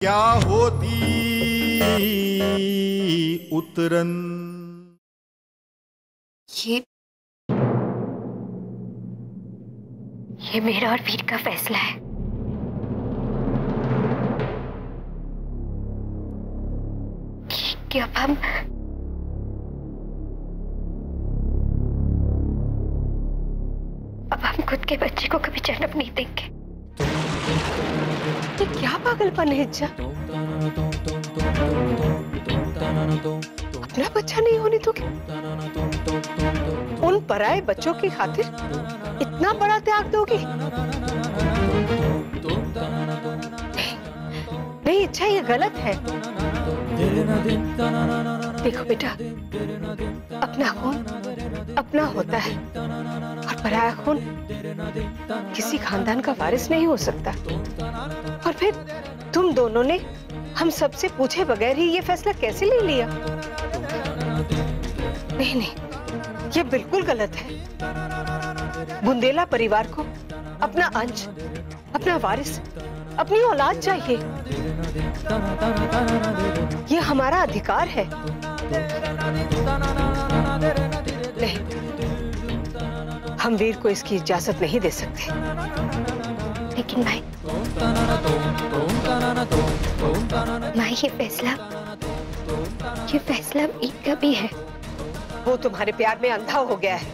क्या होती उतरन। ये मेरा और वीर का फैसला है। कि अब हम खुद के बच्चे को कभी जन्म नहीं देंगे। ये क्या पागलपन है इच्छा? अपना बच्चा नहीं होने दोगे? उन पराये बच्चों की खातिर इतना बड़ा त्याग दोगी? नहीं इच्छा, ये गलत है। देखो बेटा, अपना खून अपना होता है और पराया खून किसी खानदान का वारिस नहीं हो सकता। और फिर तुम दोनों ने हम सबसे पूछे बगैर ही ये फैसला कैसे ले लिया? नहीं नहीं, ये बिल्कुल गलत है। बुंदेला परिवार को अपना अंश, अपना वारिस, अपनी औलाद चाहिए। ये हमारा अधिकार है। नहीं, हम वीर को इसकी इजाजत नहीं दे सकते। लेकिन भाई ये फैसला वीर का भी है। वो तुम्हारे प्यार में अंधा हो गया है।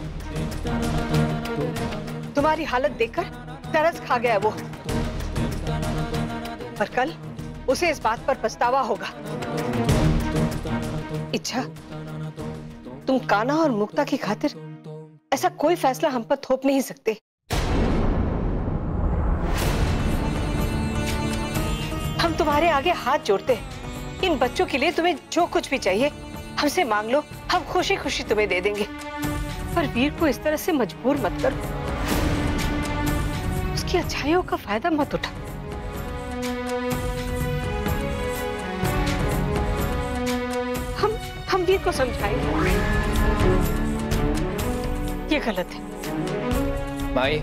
तुम्हारी हालत देखकर तरस खा गया वो। पर कल उसे इस बात पर पछतावा होगा। इच्छा, तुम कान्हा और मुक्ता की खातिर ऐसा कोई फैसला हम पर थोप नहीं सकते। हम तुम्हारे आगे हाथ जोड़ते हैं। इन बच्चों के लिए तुम्हें जो कुछ भी चाहिए हमसे मांग लो, हम खुशी खुशी तुम्हें दे देंगे। पर वीर को इस तरह से मजबूर मत करो। उसकी अच्छाइयों का फायदा मत उठा। हम वीर को समझाएंगे। ये गलत है। माई,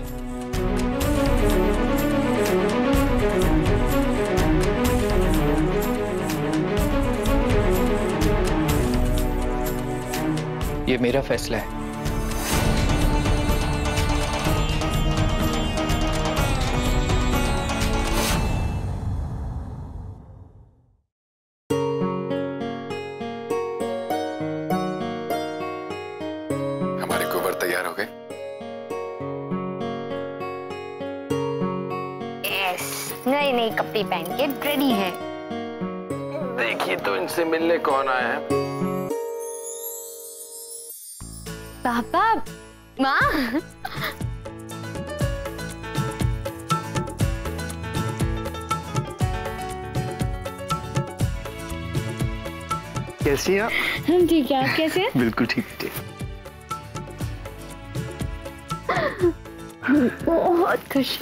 ये मेरा फैसला है। हमारे कुंवर तैयार हो गए? नए नए कपड़े पहन के रेडी है। देखिए तो इनसे मिलने कौन आया है। पापा, माँ। कैसी हैं आप? हम ठीक है, आप कैसे हैं? बिल्कुल ठीक ठीक। बहुत खुश।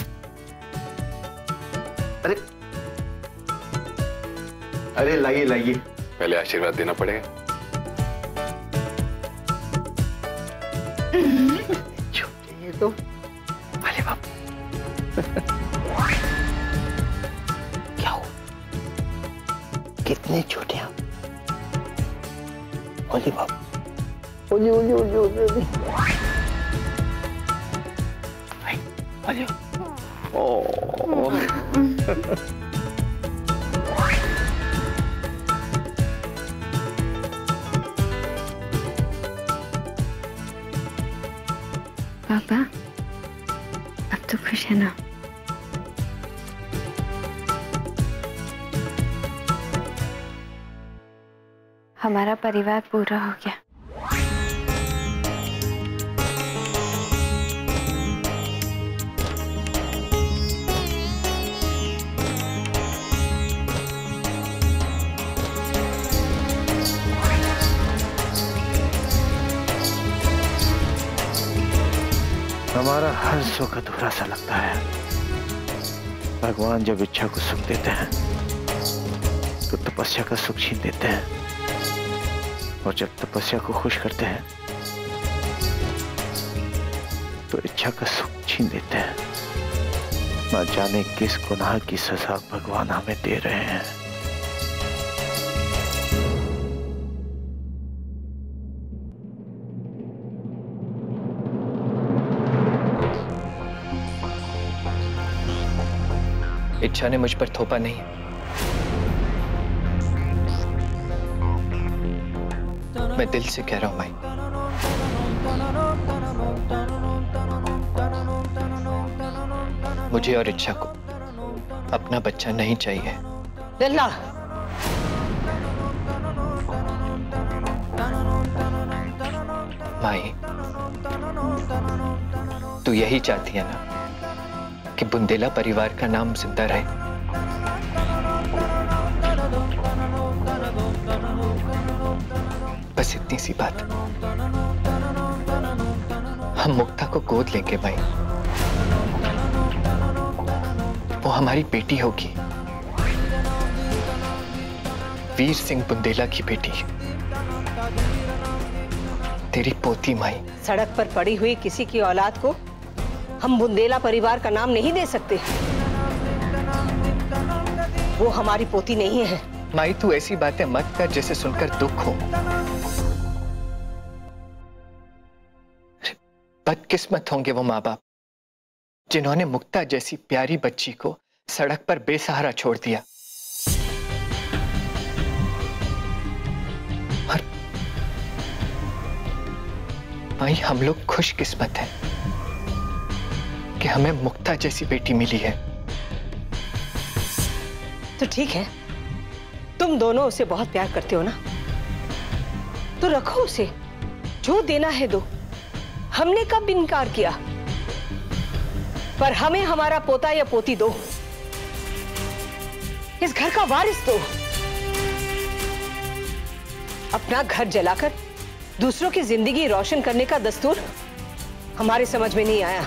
अरे लाइए लाइए, पहले आशीर्वाद देना पड़ेगा। ये तो अरे बाप। क्या हो? कितने छोटे हैं? ओली बाप, ओली ओली ओली ओली ओली। ओली। ओ। पापा, अब तो खुश है ना? हमारा परिवार पूरा हो गया। हमारा हर सुख अधूरा सा लगता है। भगवान जब इच्छा को सुख देते हैं तो तपस्या का सुख छीन देते हैं, और जब तपस्या को खुश करते हैं तो इच्छा का सुख छीन देते हैं। न जाने किस गुनाह की सजा भगवान हमें दे रहे हैं। इच्छा ने मुझ पर थोपा नहीं है। मैं दिल से कह रहा हूं माई, मुझे और इच्छा को अपना बच्चा नहीं चाहिए। लल्ला, माई, तू यही चाहती है ना कि बुंदेला परिवार का नाम जिंदा रहे। बस इतनी सी बात। हम मुक्ता को गोद लेंगे भाई, वो हमारी बेटी होगी, वीर सिंह बुंदेला की बेटी, तेरी पोती माई। सड़क पर पड़ी हुई किसी की औलाद को हम बुंदेला परिवार का नाम नहीं दे सकते। वो हमारी पोती नहीं है। माई, तू ऐसी बातें मत कर जिसे सुनकर दुख हो। बदकिस्मत होंगे वो माँ बाप जिन्होंने मुक्ता जैसी प्यारी बच्ची को सड़क पर बेसहारा छोड़ दिया। और माई, हम लोग खुशकिस्मत हैं कि हमें मुक्ता जैसी बेटी मिली है। तो ठीक है, तुम दोनों उसे बहुत प्यार करते हो ना, तो रखो उसे, जो देना है दो। हमने कब इनकार किया? पर हमें हमारा पोता या पोती दो, इस घर का वारिस दो। अपना घर जलाकर दूसरों की जिंदगी रोशन करने का दस्तूर हमारे समझ में नहीं आया।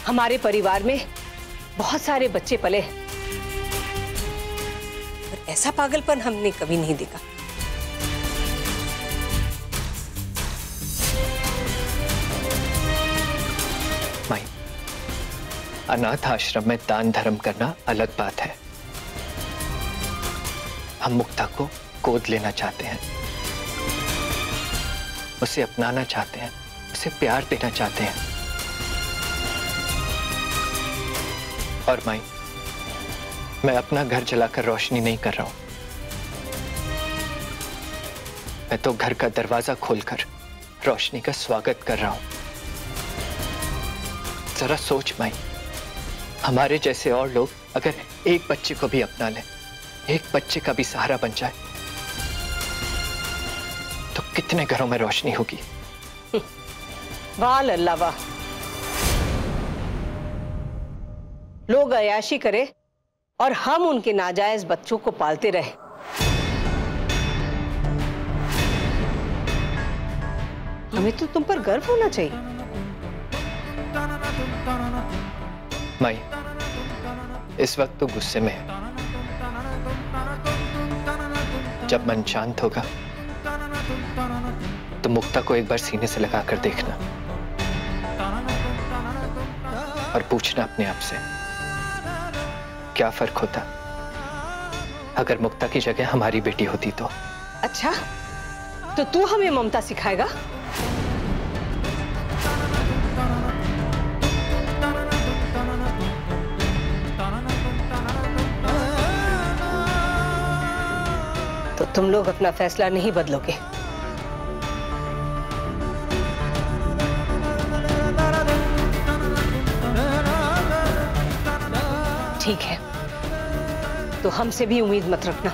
हमारे परिवार में बहुत सारे बच्चे पले, पर ऐसा पागलपन हमने कभी नहीं देखा। माई, अनाथ आश्रम में दान धर्म करना अलग बात है। हम मुक्ता को गोद लेना चाहते हैं, उसे अपनाना चाहते हैं, उसे प्यार देना चाहते हैं। और माई, मैं अपना घर जलाकर रोशनी नहीं कर रहा हूं। मैं तो घर का दरवाजा खोलकर रोशनी का स्वागत कर रहा हूं। जरा सोच माई, हमारे जैसे और लोग अगर एक बच्चे को भी अपना लें, एक बच्चे का भी सहारा बन जाए, तो कितने घरों में रोशनी होगी। वाह लल्ला वाह। लोग अयाशी करे और हम उनके नाजायज बच्चों को पालते रहे। हमें तो तुम पर गर्व होना चाहिए। माई, इस वक्त तो गुस्से में है। जब मन शांत होगा तो मुक्ता को एक बार सीने से लगाकर देखना और पूछना अपने आप से, क्या फर्क होता अगर मुक्ता की जगह हमारी बेटी होती तो। अच्छा, तो तू हमें ममता सिखाएगा? तो तुम लोग अपना फैसला नहीं बदलोगे। ठीक है, तो हमसे भी उम्मीद मत रखना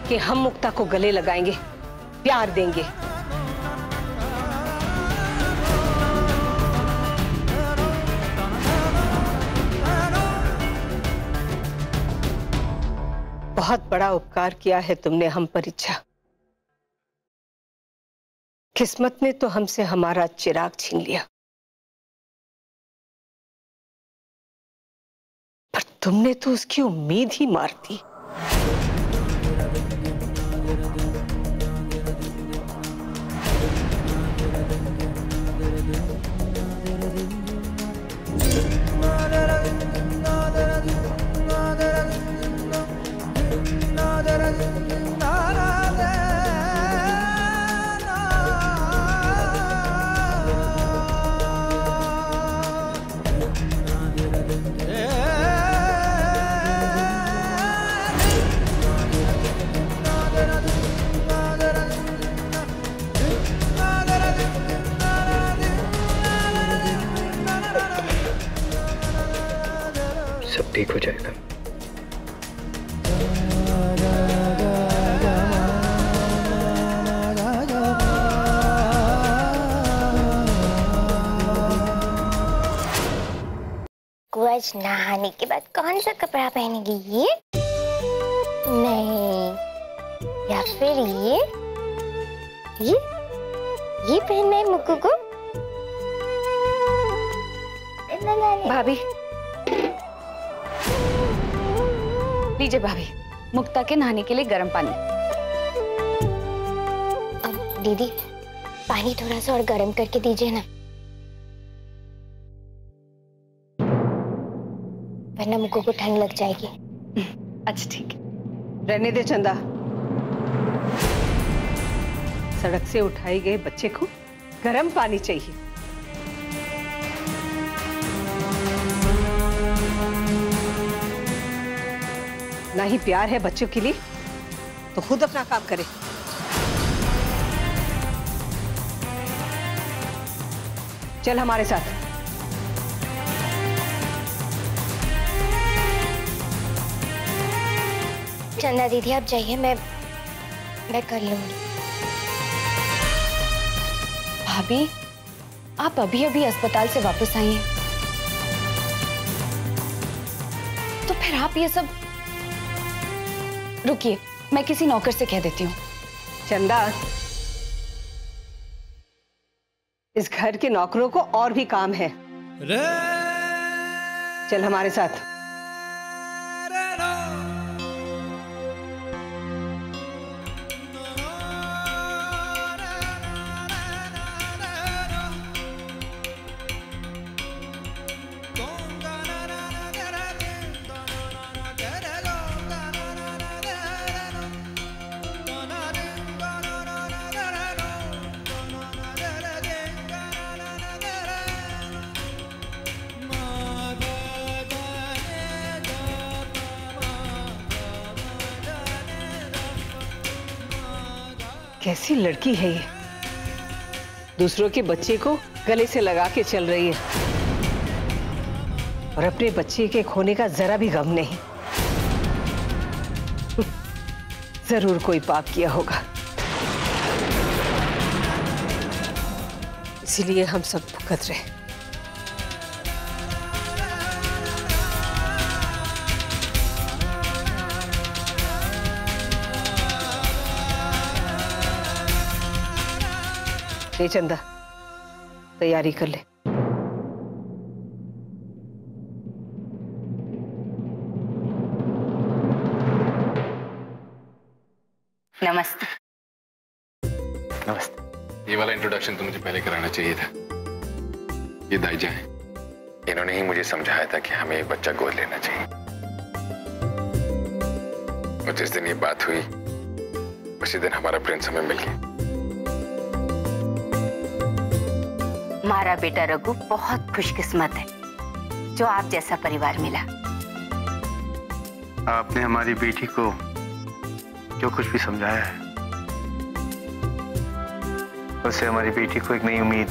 कि हम मुक्ता को गले लगाएंगे, प्यार देंगे। बहुत बड़ा उपकार किया है तुमने हम पर इच्छा। किस्मत ने तो हमसे हमारा चिराग छीन लिया, पर तुमने तो उसकी उम्मीद ही मार दी। Yeah. आज नहाने के बाद कौन सा कपड़ा पहनेगी? ये नहीं, या फिर ये पहनना है मुक्कू को? भाभी, लीजिए भाभी, मुक्ता के नहाने के लिए गर्म पानी। अब दीदी पानी थोड़ा सा और गर्म करके दीजिए ना, वरना मुक्कू को ठंड लग जाएगी। अच्छा ठीक है, रहने दे चंदा। सड़क से उठाए गए बच्चे को गर्म पानी चाहिए। ना ही प्यार है बच्चों के लिए तो खुद अपना काम करे। चल हमारे साथ। चंदा दीदी आप जाइए, मैं कर लूंगी। भाभी, आप अभी अभी अस्पताल से वापस आई हैं, तो फिर आप ये सब। रुकिए, मैं किसी नौकर से कह देती हूँ। चंदा, इस घर के नौकरों को और भी काम है। चल हमारे साथ। कैसी लड़की है ये, दूसरों के बच्चे को गले से लगा के चल रही है और अपने बच्चे के खोने का जरा भी गम नहीं। जरूर कोई पाप किया होगा, इसीलिए हम सब भुगत रहे। ले चंदा, तैयारी कर ले। नमस्ते। नमस्ते। ये वाला इंट्रोडक्शन तो मुझे पहले कराना चाहिए था। ये दाईजा है, इन्होंने ही मुझे समझाया था कि हमें एक बच्चा गोद लेना चाहिए। और जिस दिन ये बात हुई उसी दिन हमारा प्रिंस हमें मिल गया। हमारा बेटा रघु बहुत खुशकिस्मत है जो आप जैसा परिवार मिला। आपने हमारी बेटी को जो कुछ भी समझाया है, उससे हमारी बेटी को एक नई उम्मीद,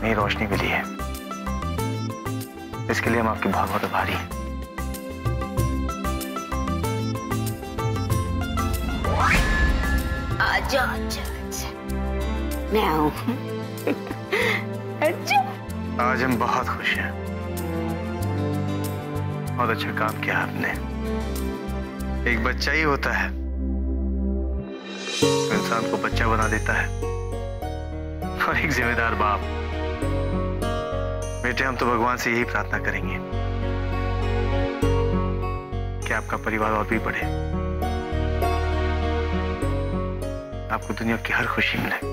नई रोशनी मिली है। इसके लिए हम आपके बहुत बहुत आभारी हैं। आजा आजा, मैं आऊं। आज हम बहुत खुश हैं। बहुत अच्छा काम किया आपने। एक बच्चा ही होता है तो इंसान को बच्चा बना देता है, और एक जिम्मेदार बाप। बेटे, हम तो भगवान से यही प्रार्थना करेंगे कि आपका परिवार और भी बढ़े, आपको दुनिया की हर खुशी मिले।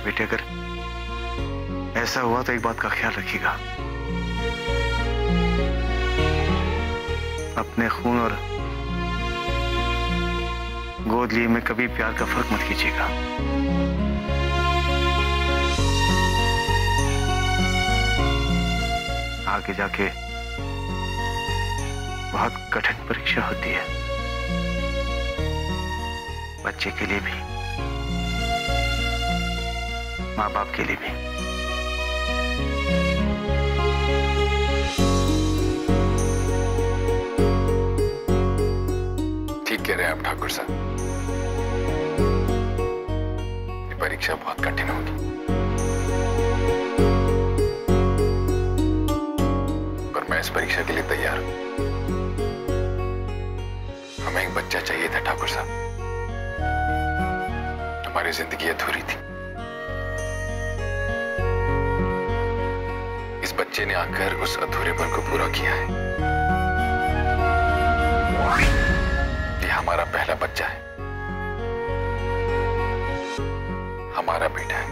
बेटे, अगर ऐसा हुआ तो एक बात का ख्याल रखिएगा, अपने खून और गोद लिए में कभी प्यार का फर्क मत कीजिएगा। आगे जाके बहुत कठिन परीक्षा होती है, बच्चे के लिए भी, माँ बाप के लिए भी। ठीक कह रहे हैं आप ठाकुर साहब। परीक्षा बहुत कठिन होगी, पर मैं इस परीक्षा के लिए तैयार हूं। हमें एक बच्चा चाहिए था ठाकुर साहब, हमारी जिंदगी अधूरी थी। इस बच्चे ने आकर उस अधूरेपन को पूरा किया है। ये हमारा पहला बच्चा है, हमारा बेटा है।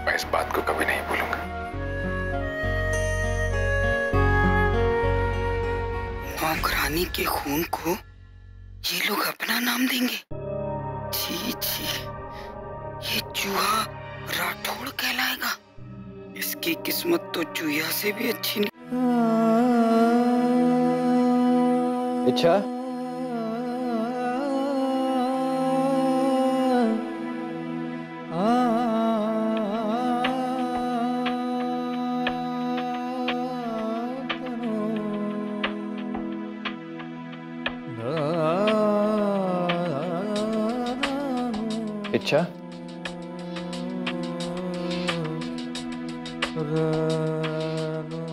मैं इस बात को कभी नहीं भूलूंगा। नौकरानी के खून को ये लोग अपना नाम देंगे? छी छी, ये चूहा राठौड़ कहलाएगा। इसकी किस्मत तो चूहिया से भी अच्छी नहीं। इच्छा, इच्छा,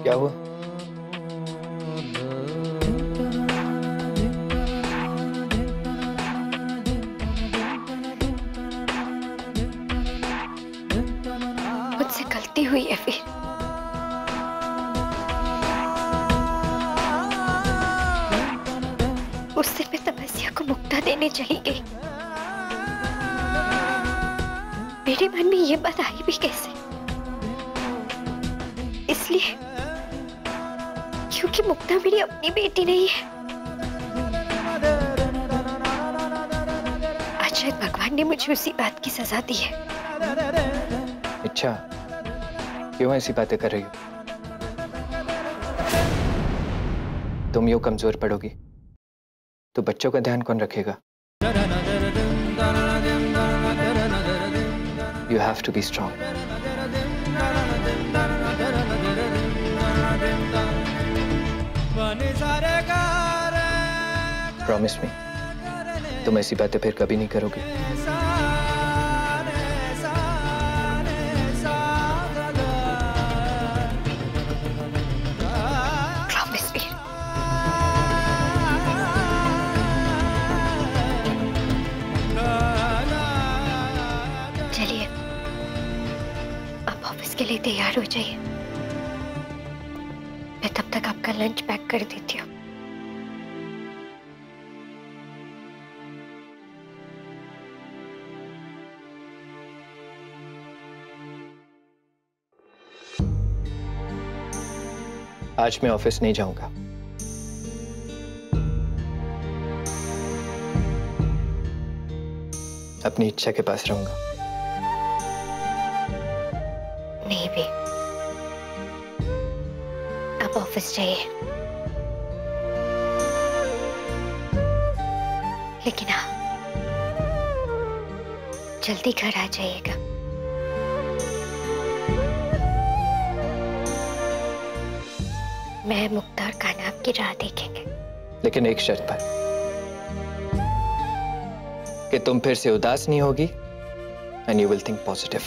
क्या हुआ? मुझसे गलती हुई है फिर। उस दिन मैं तपस्या को मुक्ता देने चली गई। मेरे मन में ये बात आई भी कैसे? इसलिए क्योंकि मुक्ता मेरी अपनी बेटी नहीं है। आज शायद भगवान ने मुझे उसी बात की सजा दी है। इच्छा, क्यों ऐसी बातें कर रही हो? तुम यूं कमजोर पड़ोगी तो बच्चों का ध्यान कौन रखेगा? You have to be strong. Promise me, तुम ऐसी बातें फिर कभी नहीं करोगे। Promise me. चलिए, आप ऑफिस के लिए तैयार हो जाइए। मैं तब तक आपका लंच पैक कर देती हूँ। आज मैं ऑफिस नहीं जाऊंगा। अपनी इच्छा के पास रहूंगा। नहीं भी, आप ऑफिस जाइए, लेकिन हाँ, जल्दी घर आ जाइएगा। मैं, मुक्ता और कान्हा आपकी राह देखेंगे। लेकिन एक शर्त पर, कि तुम फिर से उदास नहीं होगी, and you will think positive.